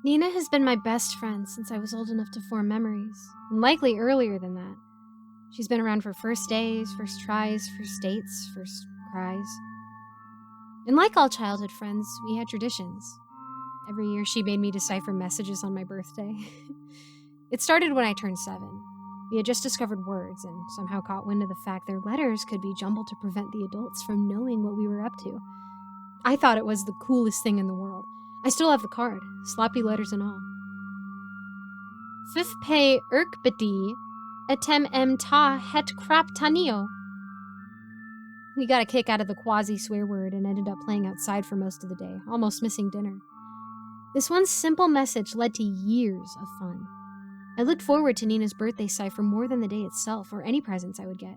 Nina has been my best friend since I was old enough to form memories, and likely earlier than that. She's been around for first days, first tries, first dates, first cries. And like all childhood friends, we had traditions. Every year she made me decipher messages on my birthday. It started when I turned 7. We had just discovered words and somehow caught wind of the fact their letters could be jumbled to prevent the adults from knowing what we were up to. I thought it was the coolest thing in the world. I still have the card, sloppy letters and all. Fifth pay irkbedi, etem em ta het krap tanio. We got a kick out of the quasi-swear word and ended up playing outside for most of the day, almost missing dinner. This one simple message led to years of fun. I looked forward to Nina's birthday cipher more than the day itself or any presents I would get.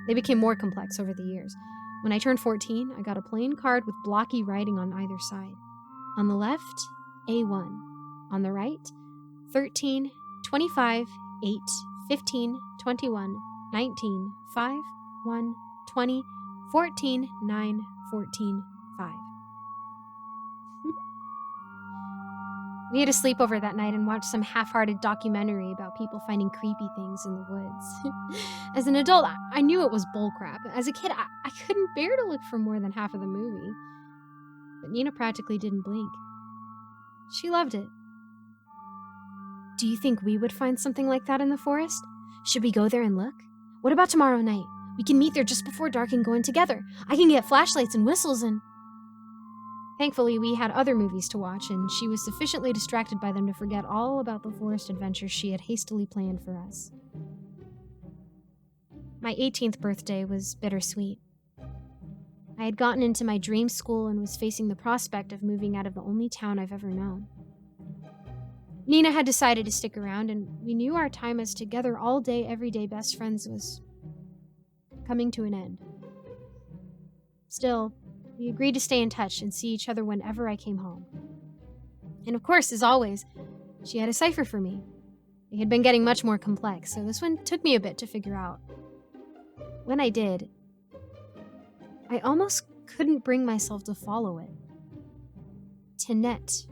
They became more complex over the years. When I turned 14, I got a plain card with blocky writing on either side. On the left, A1. On the right, 13, 25, 8, 15, 21, 19, 5, 1, 20, 14, 9, 14, 5. We had a sleepover that night and watched some half-hearted documentary about people finding creepy things in the woods. As an adult, I knew it was bullcrap. As a kid, I couldn't bear to look for more than half of the movie. But Nina practically didn't blink. She loved it. Do you think we would find something like that in the forest? Should we go there and look? What about tomorrow night? We can meet there just before dark and go in together. I can get flashlights and whistles and... Thankfully, we had other movies to watch, and she was sufficiently distracted by them to forget all about the forest adventures she had hastily planned for us. My 18th birthday was bittersweet. I had gotten into my dream school and was facing the prospect of moving out of the only town I've ever known. Nina had decided to stick around, and we knew our time as together all day, everyday best friends was coming to an end. Still, we agreed to stay in touch and see each other whenever I came home. And of course, as always, she had a cipher for me. It had been getting much more complex, so this one took me a bit to figure out. When I did, I almost couldn't bring myself to follow it. Tenet.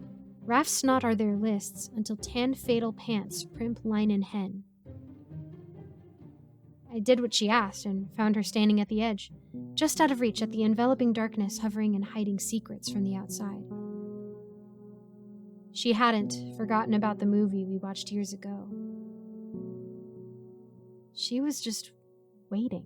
Rafts not are their lists until tan fatal pants primp linen hen. I did what she asked and found her standing at the edge, just out of reach at the enveloping darkness, hovering and hiding secrets from the outside. She hadn't forgotten about the movie we watched years ago. She was just waiting.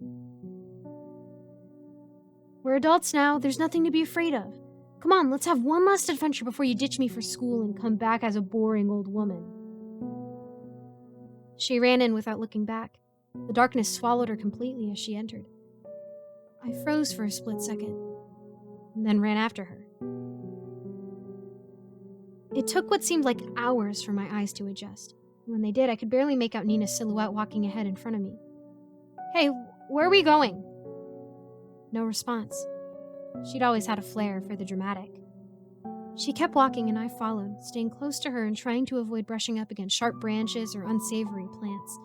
We're adults now, there's nothing to be afraid of. Come on, let's have one last adventure before you ditch me for school and come back as a boring old woman. She ran in without looking back. The darkness swallowed her completely as she entered. I froze for a split second, and then ran after her. It took what seemed like hours for my eyes to adjust. When they did, I could barely make out Nina's silhouette walking ahead in front of me. Hey, where are we going? No response. She'd always had a flair for the dramatic. She kept walking and I followed, staying close to her and trying to avoid brushing up against sharp branches or unsavory plants.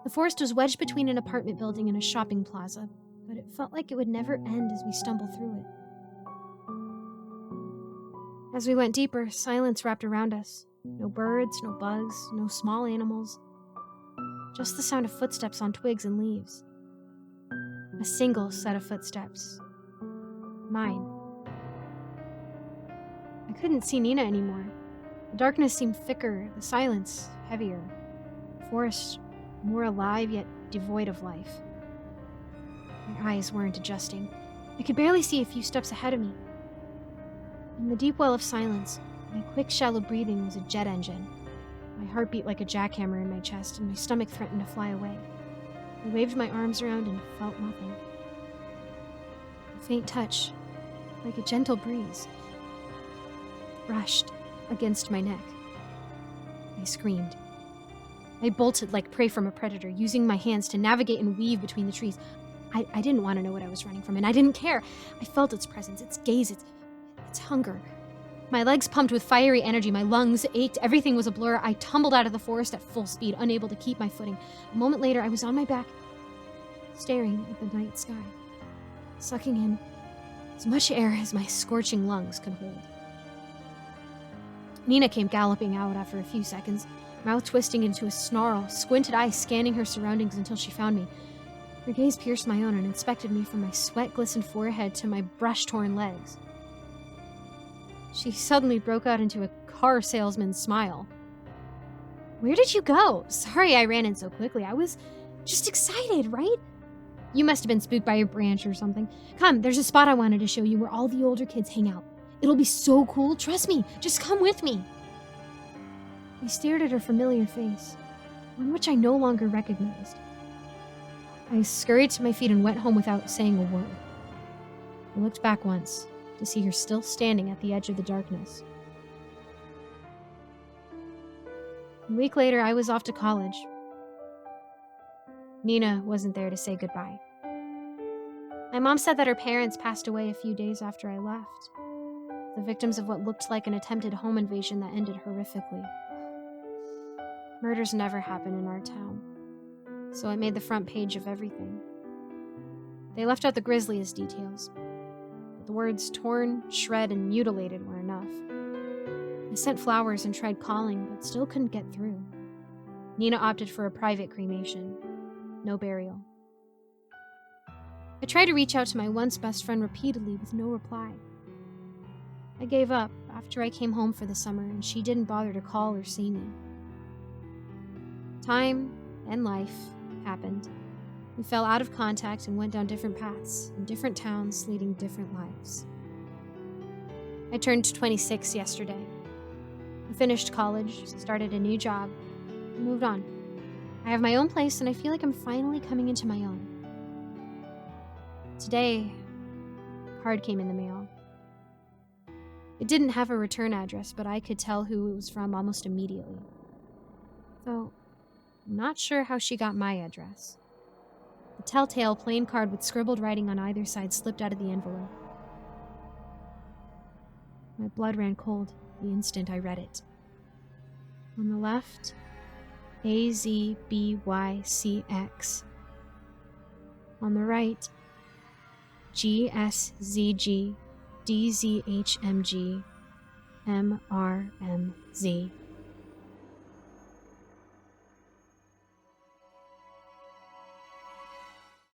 The forest was wedged between an apartment building and a shopping plaza, but it felt like it would never end as we stumbled through it. As we went deeper, silence wrapped around us. No birds, no bugs, no small animals. Just the sound of footsteps on twigs and leaves. A single set of footsteps. Mine. I couldn't see Nina anymore. The darkness seemed thicker, the silence heavier. The forest more alive yet devoid of life. My eyes weren't adjusting. I could barely see a few steps ahead of me. In the deep well of silence, my quick, shallow breathing was a jet engine. My heart beat like a jackhammer in my chest, and my stomach threatened to fly away. I waved my arms around and felt nothing. A faint touch, like a gentle breeze, brushed against my neck. I screamed. I bolted like prey from a predator, using my hands to navigate and weave between the trees. I didn't want to know what I was running from, and I didn't care. I felt its presence, its gaze, its hunger. My legs pumped with fiery energy, my lungs ached, everything was a blur. I tumbled out of the forest at full speed, unable to keep my footing. A moment later, I was on my back, staring at the night sky, sucking in as much air as my scorching lungs could hold. Nina came galloping out after a few seconds, mouth twisting into a snarl, squinted eyes scanning her surroundings until she found me. Her gaze pierced my own and inspected me from my sweat-glistened forehead to my brush-torn legs. She suddenly broke out into a car salesman's smile. "Where did you go? Sorry I ran in so quickly. I was just excited, right? You must have been spooked by a branch or something. Come, there's a spot I wanted to show you where all the older kids hang out. It'll be so cool. Trust me. Just come with me." I stared at her familiar face, one which I no longer recognized. I scurried to my feet and went home without saying a word. I looked back once to see her still standing at the edge of the darkness. A week later, I was off to college. Nina wasn't there to say goodbye. My mom said that her parents passed away a few days after I left, the victims of what looked like an attempted home invasion that ended horrifically. Murders never happen in our town, so it made the front page of everything. They left out the grisliest details, but the words torn, shred, and mutilated were enough. I sent flowers and tried calling, but still couldn't get through. Nina opted for a private cremation, no burial. I tried to reach out to my once best friend repeatedly with no reply. I gave up after I came home for the summer and she didn't bother to call or see me. Time and life happened. We fell out of contact and went down different paths in different towns, leading different lives. I turned 26 yesterday. I finished college, started a new job, and moved on. I have my own place and I feel like I'm finally coming into my own. Today, a card came in the mail. It didn't have a return address, but I could tell who it was from almost immediately. Though, I'm not sure how she got my address. The telltale plain card with scribbled writing on either side slipped out of the envelope. My blood ran cold the instant I read it. On the left, AZBYCX. On the right, GSZG DZHMG MRMZ.